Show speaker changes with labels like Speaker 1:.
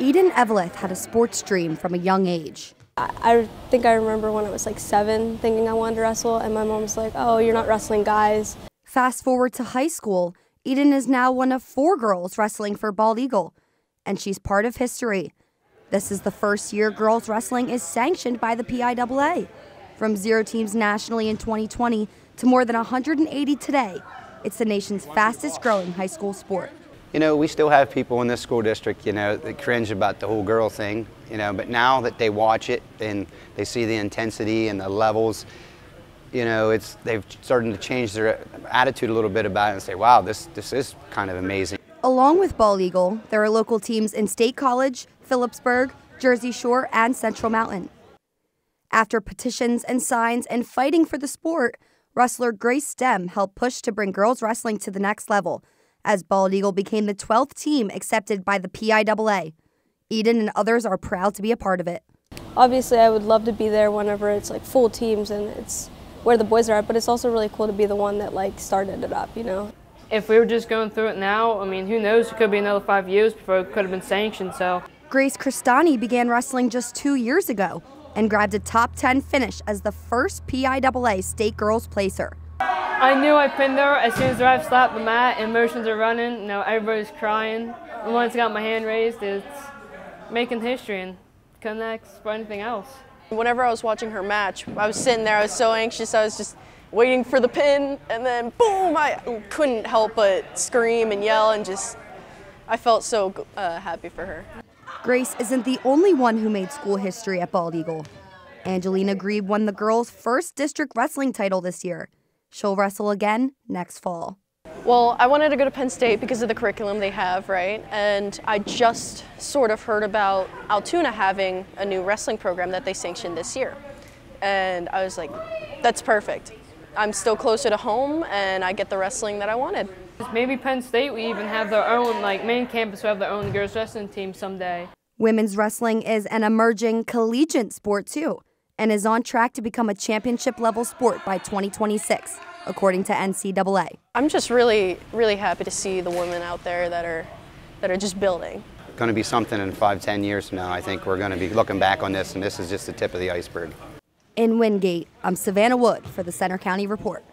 Speaker 1: Eden Eveleth had a sports dream from a young age.
Speaker 2: I think I remember when I was like 7 thinking I wanted to wrestle, and my mom was like, "Oh, you're not wrestling guys."
Speaker 1: Fast forward to high school, Eden is now one of 4 girls wrestling for Bald Eagle, and she's part of history. This is the first year girls wrestling is sanctioned by the PIAA. From 0 teams nationally in 2020 to more than 180 today, it's the nation's fastest growing high school sport.
Speaker 3: You know, we still have people in this school district, you know, that cringe about the whole girl thing, you know, but now that they watch it and they see the intensity and the levels, you know, they've started to change their attitude a little bit about it and say, wow, this is kind of amazing.
Speaker 1: Along with Bald Eagle, there are local teams in State College, Phillipsburg, Jersey Shore, and Central Mountain. After petitions and signs and fighting for the sport, wrestler Grace Stem helped push to bring girls wrestling to the next level, as Bald Eagle became the 12th team accepted by the PIAA. Eden and others are proud to be a part of it.
Speaker 2: Obviously, I would love to be there whenever it's like full teams and it's where the boys are at, but it's also really cool to be the one that like started it up, you know.
Speaker 4: If we were just going through it now, I mean, who knows, it could be another 5 years before it could have been sanctioned, so.
Speaker 1: Grace Cristani began wrestling just 2 years ago and grabbed a top 10 finish as the first PIAA state girls placer.
Speaker 4: I knew I pinned her as soon as the ref slapped the mat and motions are running, you know, everybody's crying. And once I got my hand raised, it's making history and couldn't ask for anything else.
Speaker 5: Whenever I was watching her match, I was sitting there, I was so anxious, I was just waiting for the pin, and then boom, I couldn't help but scream and yell and just, I felt so happy for her.
Speaker 1: Grace isn't the only one who made school history at Bald Eagle. Angelina Grebe won the girls' first district wrestling title this year. She'll wrestle again next fall.
Speaker 5: Well, I wanted to go to Penn State because of the curriculum they have, right? And I just sort of heard about Altoona having a new wrestling program that they sanctioned this year. And I was like, that's perfect. I'm still closer to home and I get the wrestling that I wanted.
Speaker 4: Maybe Penn State will even have their own, like, main campus will have their own girls wrestling team someday.
Speaker 1: Women's wrestling is an emerging collegiate sport too, and is on track to become a championship-level sport by 2026, according to NCAA.
Speaker 5: I'm just really, really happy to see the women out there that are just building.
Speaker 3: Going to be something in 5-10 years from now. I think we're going to be looking back on this, and this is just the tip of the iceberg.
Speaker 1: In Wingate, I'm Savannah Wood for the Center County Report.